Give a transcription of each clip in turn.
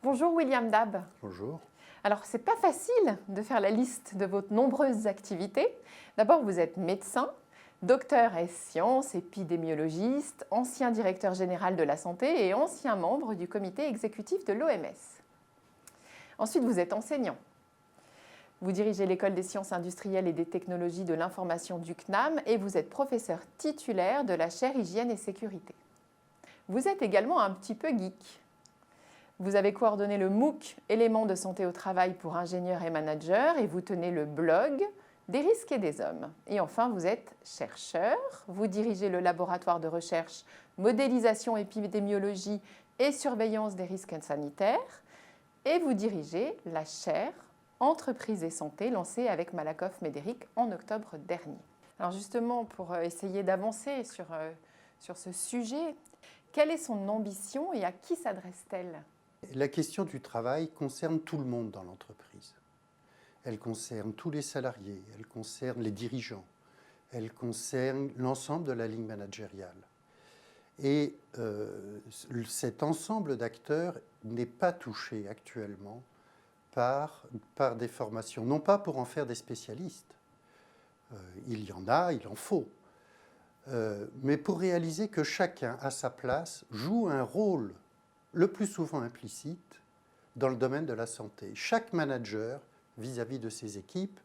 Bonjour William Dab. Bonjour. Alors, c'est pas facile de faire la liste de vos nombreuses activités. D'abord, vous êtes médecin, docteur en sciences, épidémiologiste, ancien directeur général de la santé et ancien membre du comité exécutif de l'OMS. Ensuite, vous êtes enseignant. Vous dirigez l'école des sciences industrielles et des technologies de l'information du CNAM et vous êtes professeur titulaire de la chaire hygiène et sécurité. Vous êtes également un petit peu geek. Vous avez coordonné le MOOC Éléments de santé au travail pour ingénieurs et managers et vous tenez le blog Des risques et des hommes. Et enfin, vous êtes chercheur. Vous dirigez le laboratoire de recherche modélisation épidémiologie et surveillance des risques sanitaires et vous dirigez la chaire Entreprises et santé lancée avec Malakoff Médéric en octobre dernier. Alors justement, pour essayer d'avancer sur ce sujet, quelle est son ambition et à qui s'adresse-t-elle ? La question du travail concerne tout le monde dans l'entreprise. Elle concerne tous les salariés, elle concerne les dirigeants, elle concerne l'ensemble de la ligne managériale. Et cet ensemble d'acteurs n'est pas touché actuellement par des formations, non pas pour en faire des spécialistes, il y en a, il en faut, mais pour réaliser que chacun, à sa place, joue un rôle le plus souvent implicite dans le domaine de la santé. Chaque manager, vis-à-vis de ses équipes,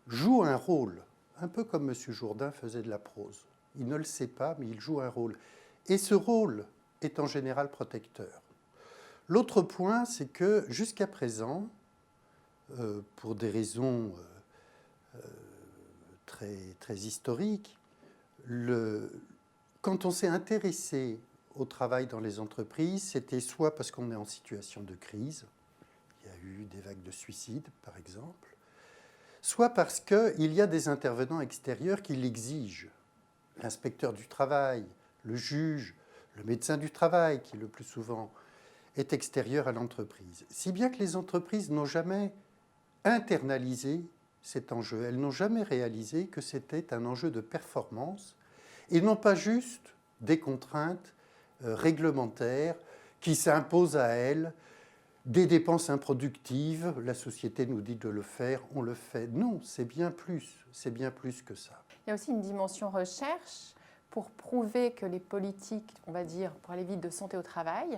joue un rôle, un peu comme M. Jourdain faisait de la prose. Il ne le sait pas, mais il joue un rôle. Et ce rôle est en général protecteur. L'autre point, c'est que jusqu'à présent, pour des raisons très historiques, quand on s'est intéressé au travail dans les entreprises, c'était soit parce qu'on est en situation de crise, il y a eu des vagues de suicides par exemple, soit parce qu'il y a des intervenants extérieurs qui l'exigent. L'inspecteur du travail, le juge, le médecin du travail qui le plus souvent est extérieur à l'entreprise. Si bien que les entreprises n'ont jamais internalisé cet enjeu, elles n'ont jamais réalisé que c'était un enjeu de performance et non pas juste des contraintes réglementaires qui s'imposent à elles, des dépenses improductives, la société nous dit de le faire, on le fait. Non, c'est bien plus que ça. Il y a aussi une dimension recherche pour prouver que les politiques, on va dire, pour aller vite, de santé au travail,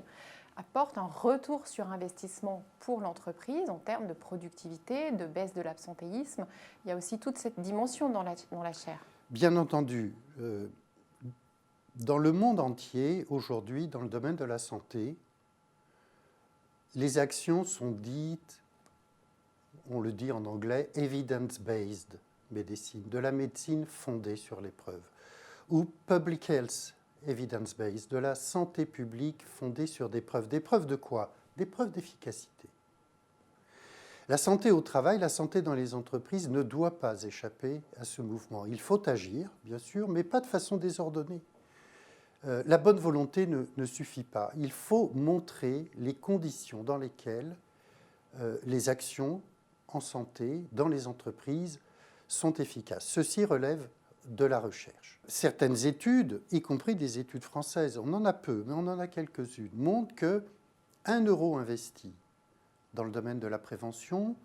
apportent un retour sur investissement pour l'entreprise en termes de productivité, de baisse de l'absentéisme. Il y a aussi toute cette dimension dans la chaire. Bien entendu. Dans le monde entier, aujourd'hui, dans le domaine de la santé, les actions sont dites, on le dit en anglais, evidence-based medicine, de la médecine fondée sur les preuves, ou public health evidence-based, de la santé publique fondée sur des preuves. Des preuves de quoi? Des preuves d'efficacité. La santé au travail, la santé dans les entreprises ne doit pas échapper à ce mouvement. Il faut agir, bien sûr, mais pas de façon désordonnée. La bonne volonté ne suffit pas. Il faut montrer les conditions dans lesquelles les actions en santé dans les entreprises sont efficaces. Ceci relève de la recherche. Certaines études, y compris des études françaises, on en a peu, mais on en a quelques-unes, montrent que 1 euro investi dans le domaine de la prévention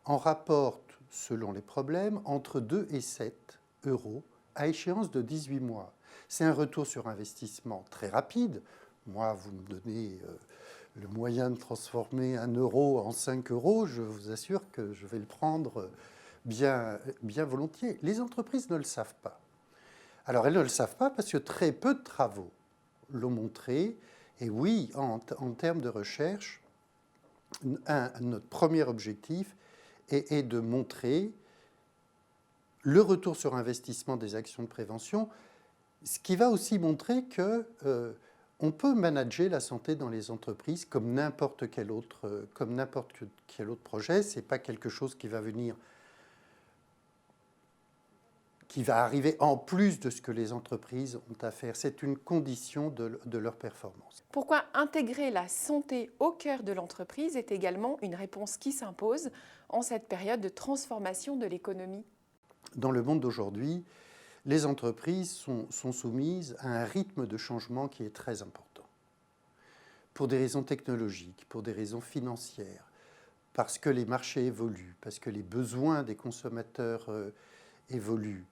en rapporte, selon les problèmes, entre 2 et 7 euros à échéance de 18 mois. C'est un retour sur investissement très rapide. Moi, vous me donnez le moyen de transformer 1 euro en 5 euros, je vous assure que je vais le prendre bien volontiers. Les entreprises ne le savent pas. Alors, elles ne le savent pas parce que très peu de travaux l'ont montré. Et oui, en termes de recherche, notre premier objectif est de montrer le retour sur investissement des actions de prévention, ce qui va aussi montrer qu'on peut manager la santé dans les entreprises comme n'importe quel autre projet. Ce n'est pas quelque chose qui va arriver en plus de ce que les entreprises ont à faire. C'est une condition de leur performance. Pourquoi intégrer la santé au cœur de l'entreprise est également une réponse qui s'impose en cette période de transformation de l'économie. Dans le monde d'aujourd'hui, les entreprises sont soumises à un rythme de changement qui est très important. pour des raisons technologiques, pour des raisons financières, parce que les marchés évoluent, parce que les besoins des consommateurs évoluent,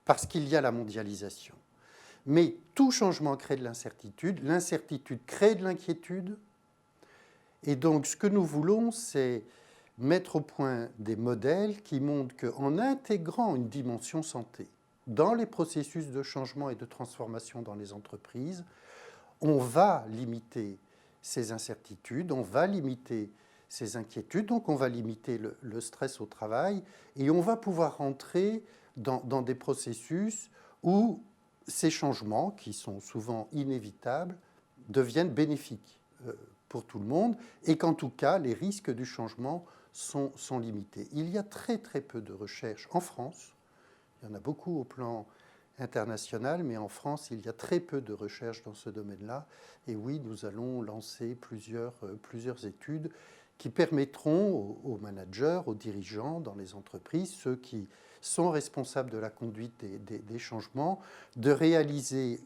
parce qu'il y a la mondialisation. Mais tout changement crée de l'incertitude, l'incertitude crée de l'inquiétude, et donc ce que nous voulons, c'est mettre au point des modèles qui montrent qu'en intégrant une dimension santé dans les processus de changement et de transformation dans les entreprises, on va limiter ces incertitudes, on va limiter ces inquiétudes, donc on va limiter le stress au travail et on va pouvoir rentrer dans des processus où ces changements, qui sont souvent inévitables, deviennent bénéfiques pour tout le monde et qu'en tout cas, les risques du changement sont limités. Il y a très très peu de recherche en France, il y en a beaucoup au plan international, mais en France, il y a très peu de recherche dans ce domaine-là. Et oui, nous allons lancer plusieurs études qui permettront aux managers, aux dirigeants dans les entreprises, ceux qui sont responsables de la conduite des changements, de réaliser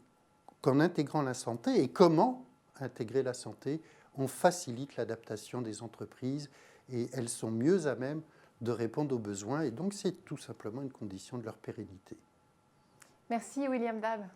qu'en intégrant la santé et comment intégrer la santé, on facilite l'adaptation des entreprises et elles sont mieux à même de répondre aux besoins. Et donc, c'est tout simplement une condition de leur pérennité. Merci William Dab.